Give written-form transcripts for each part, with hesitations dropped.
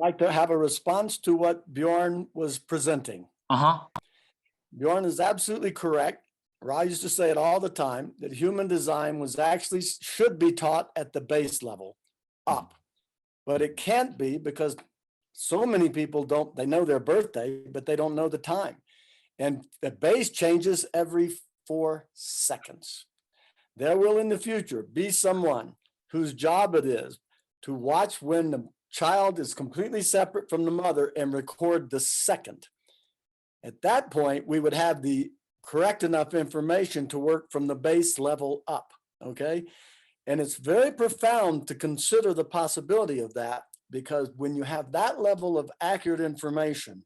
like to have a response to what Bjorn was presenting. Bjorn is absolutely correct. I used to say it all the time, that human design was actually should be taught at the base level up, but it can't be because so many people don't, they know their birthday, but they don't know the time. And the base changes every 4 seconds. There will in the future be someone whose job it is to watch when the child is completely separate from the mother and record the second. At that point, we would have the correct enough information to work from the base level up, okay? And it's very profound to consider the possibility of that, because when you have that level of accurate information,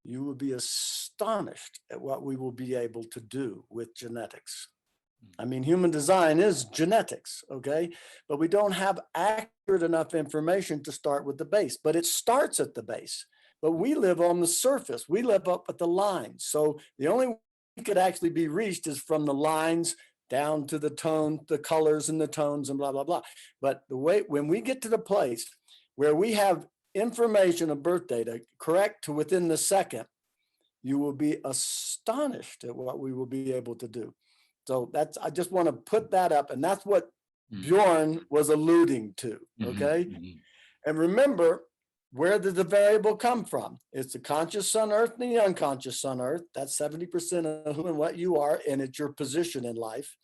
you will be astonished at what we will be able to do with genetics. I mean, human design is genetics, okay? But we don't have accurate enough information to start with the base, but it starts at the base. But we live on the surface. We live up at the lines. So the only way it could actually be reached is from the lines down to the tone, the colors and the tones and blah, blah, blah. But the way, when we get to the place where we have information of birth data correct to within the second, you will be astonished at what we will be able to do. So that's, I just want to put that up. And that's what Bjorn was alluding to, okay? And remember, where did the variable come from? It's the conscious sun earth and the unconscious sun earth. That's 70% of who and what you are, and it's your position in life.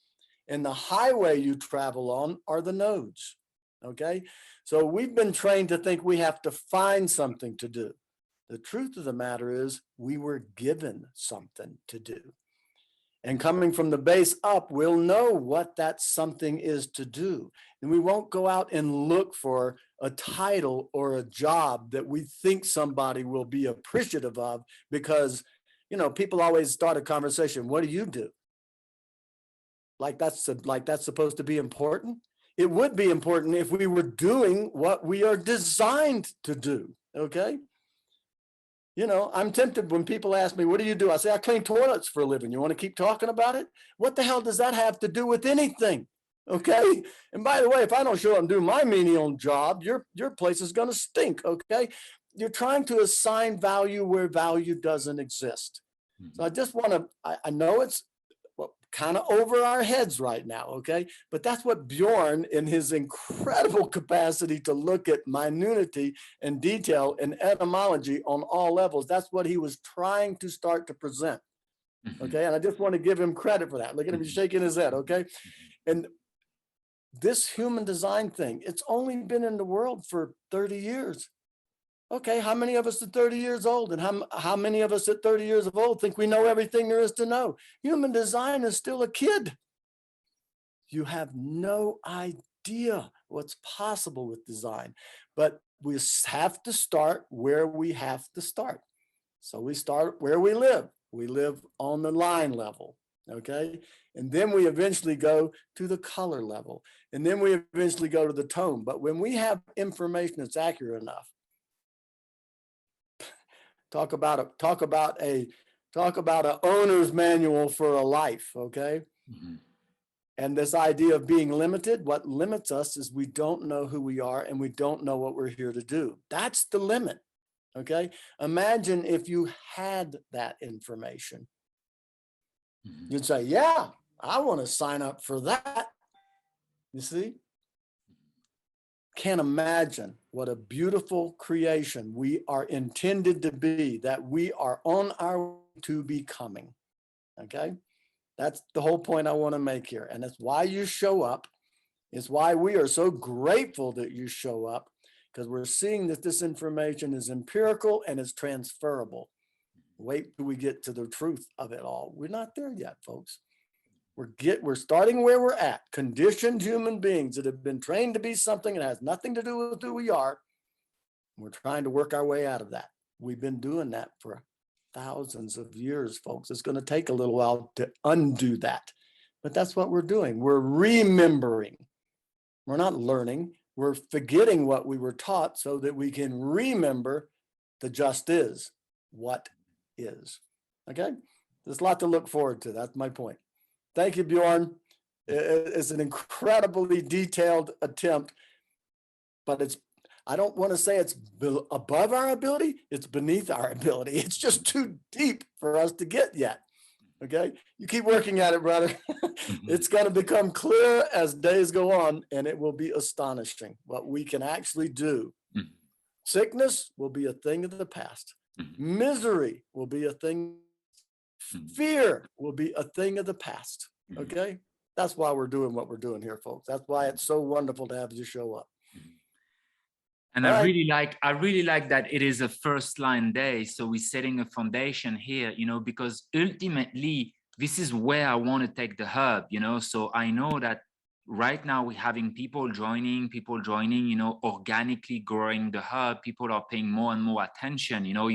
And the highway you travel on are the nodes, okay? So we've been trained to think we have to find something to do. The truth of the matter is we were given something to do. And coming from the base up, we'll know what that something is to do. And we won't go out and look for a title or a job that we think somebody will be appreciative of, because, you know, people always start a conversation, what do you do? Like that's supposed to be important. It would be important if we were doing what we are designed to do, okay? You know, I'm tempted when people ask me, what do you do? I say, I clean toilets for a living. You want to keep talking about it? What the hell does that have to do with anything? Okay. And by the way, if I don't show up and do my menial job, your place is going to stink. Okay. You're trying to assign value where value doesn't exist. So I just want to, I know it's kind of over our heads right now, okay? But that's what Bjorn, in his incredible capacity to look at minuity and detail and etymology on all levels, that's what he was trying to start to present, okay? And I just want to give him credit for that. Look at him shaking his head, okay? And this human design thing, it's only been in the world for 30 years. Okay, how many of us at 30 years old, and how many of us at 30 years of old think we know everything there is to know? Human design is still a kid. You have no idea what's possible with design, but we have to start where we have to start. So we start where we live. We live on the line level, okay? And then we eventually go to the color level, and then we eventually go to the tone. But when we have information that's accurate enough, talk about a owner's manual for a life, okay? And this idea of being limited, what limits us is we don't know who we are and we don't know what we're here to do. That's the limit, okay? Imagine if you had that information. You'd say, yeah, I want to sign up for that. You see? Can't imagine what a beautiful creation we are intended to be, that we are on our way to becoming, okay? That's the whole point I want to make here. And that's why you show up. It's why we are so grateful that you show up, because we're seeing that this information is empirical and is transferable. Wait till we get to the truth of it all. We're not there yet, folks. We're starting where we're at, conditioned human beings that have been trained to be something that has nothing to do with who we are. We're trying to work our way out of that. We've been doing that for thousands of years, folks. It's going to take a little while to undo that, but that's what we're doing. We're remembering. We're not learning. We're forgetting what we were taught so that we can remember the just is, what is, okay? There's a lot to look forward to. That's my point. Thank you, Bjorn. It's an incredibly detailed attempt, but I don't want to say it's above our ability, it's beneath our ability. It's just too deep for us to get yet. Okay, you keep working at it, brother. It's going to become clear as days go on, and it will be astonishing what we can actually do. Sickness will be a thing of the past. Misery will be a thing. Fear will be a thing of the past. Okay, that's why we're doing what we're doing here, folks. That's why it's so wonderful to have you show up. And I really like that it is a first line day. So we're setting a foundation here, you know, because ultimately this is where I want to take the hub, you know. So I know that right now we're having people joining, you know, organically growing the hub. People are paying more and more attention, you know.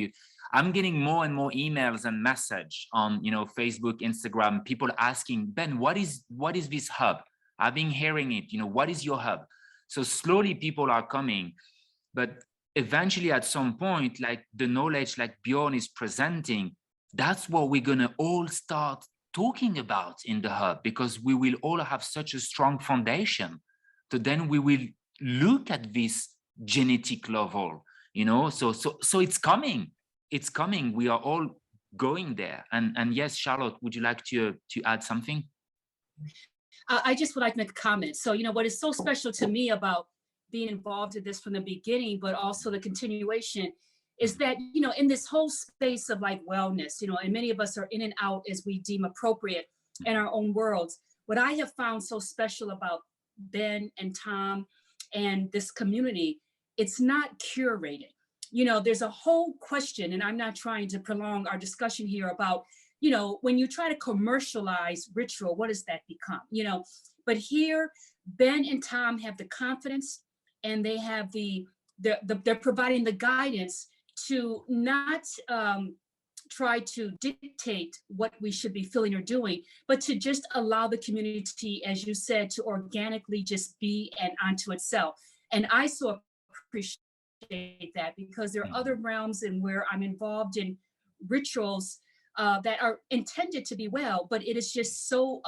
I'm getting more and more emails and message on, you know, Facebook, Instagram, people asking, Ben, what is this hub? I've been hearing it, you know, what is your hub? So slowly people are coming. But eventually at some point, like the knowledge like Bjorn is presenting, that's what we're going to all start talking about in the hub, because we will all have such a strong foundation. So then we will look at this genetic level, you know, so it's coming. It's coming. We are all going there. And yes, Charlotte, would you like to add something? I just would like to make a comment. So, you know, what is so special to me about being involved in this from the beginning, but also the continuation, is that, you know, in this whole space of like wellness, you know, and many of us are in and out as we deem appropriate in our own worlds. What I have found so special about Ben and Tom and this community, it's not curated. You know, there's a whole question, and I'm not trying to prolong our discussion here about, you know, when you try to commercialize ritual, what does that become? You know, but here, Ben and Tom have the confidence, and they have they're providing the guidance to not try to dictate what we should be feeling or doing, but to just allow the community, as you said, to organically just be and onto itself. And I so appreciate that, because there are other realms in where I'm involved in rituals that are intended to be well, but it is just so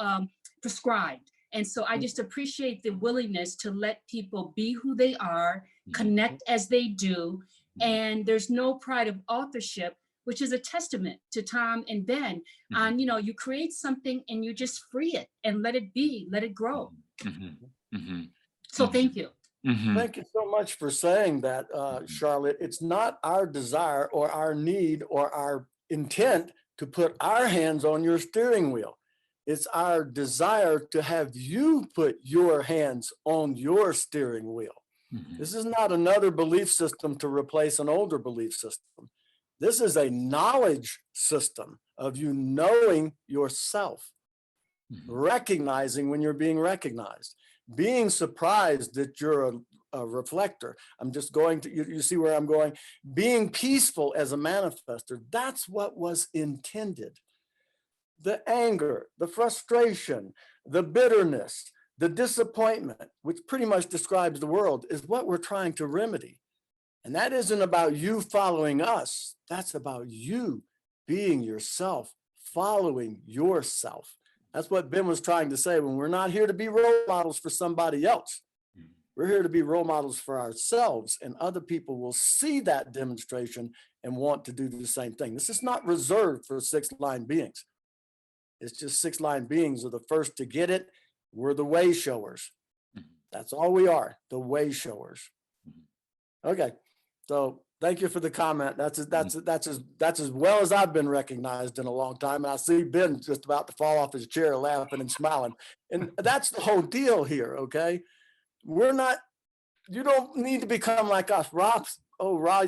prescribed. And so I just appreciate the willingness to let people be who they are, connect as they do. And there's no pride of authorship, which is a testament to Tom and Ben on, you know, you create something and you just free it and let it be, let it grow. So thank you. Thank you so much for saying that, Charlotte. It's not our desire or our need or our intent to put our hands on your steering wheel. It's our desire to have you put your hands on your steering wheel. This is not another belief system to replace an older belief system. This is a knowledge system of you knowing yourself, recognizing when you're being recognized, being surprised that you're a reflector. I'm just going to, you see where I'm going? Being peaceful as a manifester. That's what was intended. The anger, the frustration, the bitterness, the disappointment, which pretty much describes the world, is what we're trying to remedy. And that isn't about you following us. That's about you being yourself, following yourself. That's what Ben was trying to say. When we're not here to be role models for somebody else, we're here to be role models for ourselves, and other people will see that demonstration and want to do the same thing. This is not reserved for six-line beings. It's just six-line beings are the first to get it. We're the way showers. That's all we are, the way showers. Okay, so thank you for the comment. That's as well as I've been recognized in a long time. And I see Ben just about to fall off his chair laughing and smiling. And that's the whole deal here, okay? We're not, you don't need to become like us. Rob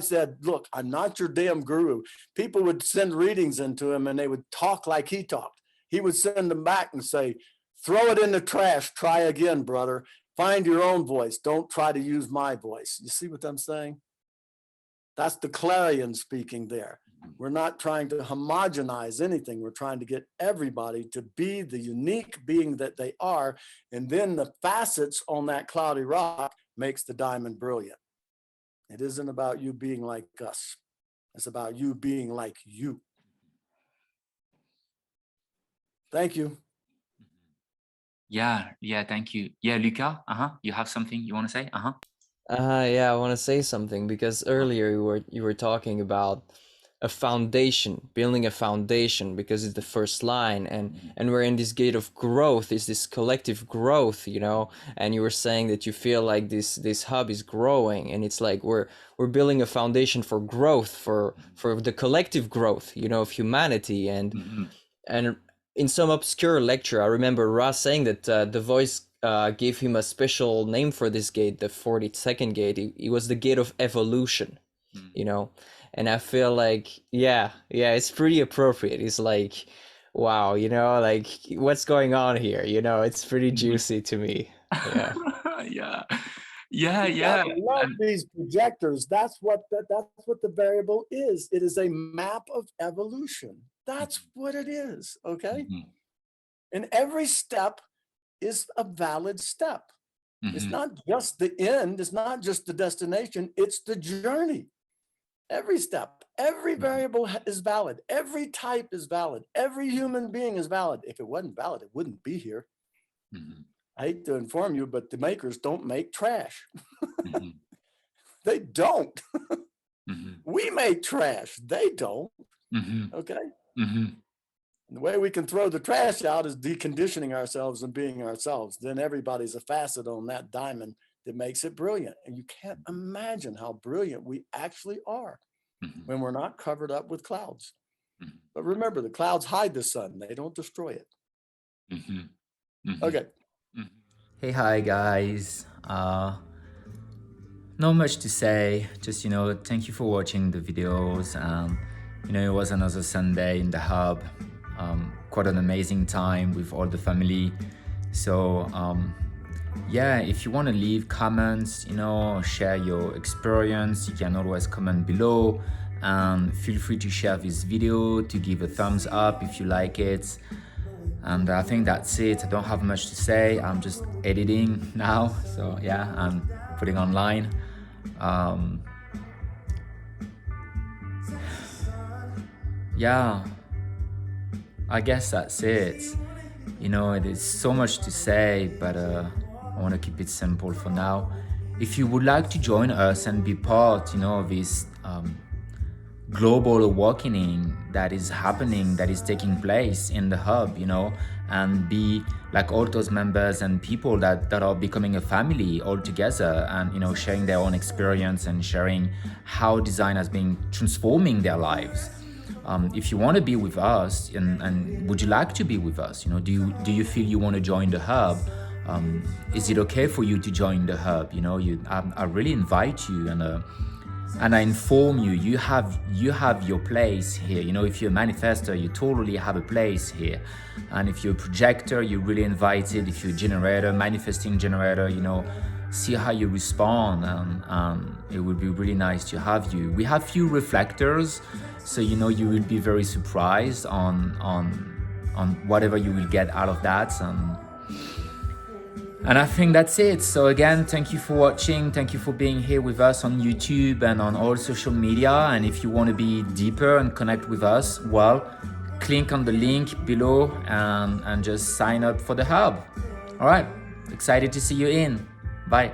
said, look, I'm not your damn guru. People would send readings into him and they would talk like he talked. He would send them back and say, throw it in the trash, try again, brother. Find your own voice. Don't try to use my voice. You see what I'm saying? That's the clarion speaking there. We're not trying to homogenize anything. We're trying to get everybody to be the unique being that they are. And then the facets on that cloudy rock makes the diamond brilliant. It isn't about you being like us. It's about you being like you. Thank you. Yeah, thank you. Yeah, Luca, you have something you want to say? Yeah, I want to say something because earlier you were talking about a foundation, building a foundation because it's the first line, and we're in this gate of growth, is this collective growth, you know, and you were saying that you feel like this hub is growing, and it's like we're building a foundation for growth, for the collective growth, you know, of humanity. And in some obscure lecture, I remember Ross saying that the voice gave him a special name for this gate, the 42nd gate. It was the gate of evolution, you know. And I feel like, yeah, it's pretty appropriate. It's like, wow, you know, like what's going on here? You know, it's pretty juicy to me. Yeah. Yeah. I love these projectors. That's what the variable is. It is a map of evolution. That's what it is. Okay. And every step is a valid step. It's not just the end. It's not just the destination. It's the journey. Every step, every variable is valid. Every type is valid. Every human being is valid. If it wasn't valid, it wouldn't be here. I hate to inform you, but the makers don't make trash. They don't. We make trash. They don't. Okay. And the way we can throw the trash out is deconditioning ourselves and being ourselves. Then everybody's a facet on that diamond that makes it brilliant. And you can't imagine how brilliant we actually are when we're not covered up with clouds. But remember, the clouds hide the sun. They don't destroy it. Okay. Hey, hi guys. Not much to say, just, you know, thank you for watching the videos. You know, it was another Sunday in the hub. Quite an amazing time with all the family. So yeah, if you want to leave comments, you know, share your experience, you can always comment below, and feel free to share this video, to give a thumbs up if you like it. And I think that's it. I don't have much to say. I'm just editing now, so yeah, I'm putting online. Yeah, I guess that's it. You know, there's so much to say, but I want to keep it simple for now. If you would like to join us and be part, you know, of this global awakening that is happening, that is taking place in the hub, you know, and be like all those members and people that are becoming a family all together, and, you know, sharing their own experience and sharing how design has been transforming their lives. If you want to be with us, and would you like to be with us, you know, do you feel you want to join the hub? Is it okay for you to join the hub? You know, I really invite you, and I inform you, you have your place here. You know, if you're a manifestor, you totally have a place here. And if you're a projector, you're really invited. If you're a generator, manifesting generator, you know, see how you respond, and it would be really nice to have you. We have few reflectors, so, you know, you will be very surprised on whatever you will get out of that. And I think that's it. So again, thank you for watching. Thank you for being here with us on YouTube and on all social media. And if you want to be deeper and connect with us, well, click on the link below and just sign up for the hub. All right. Excited to see you in. Bye.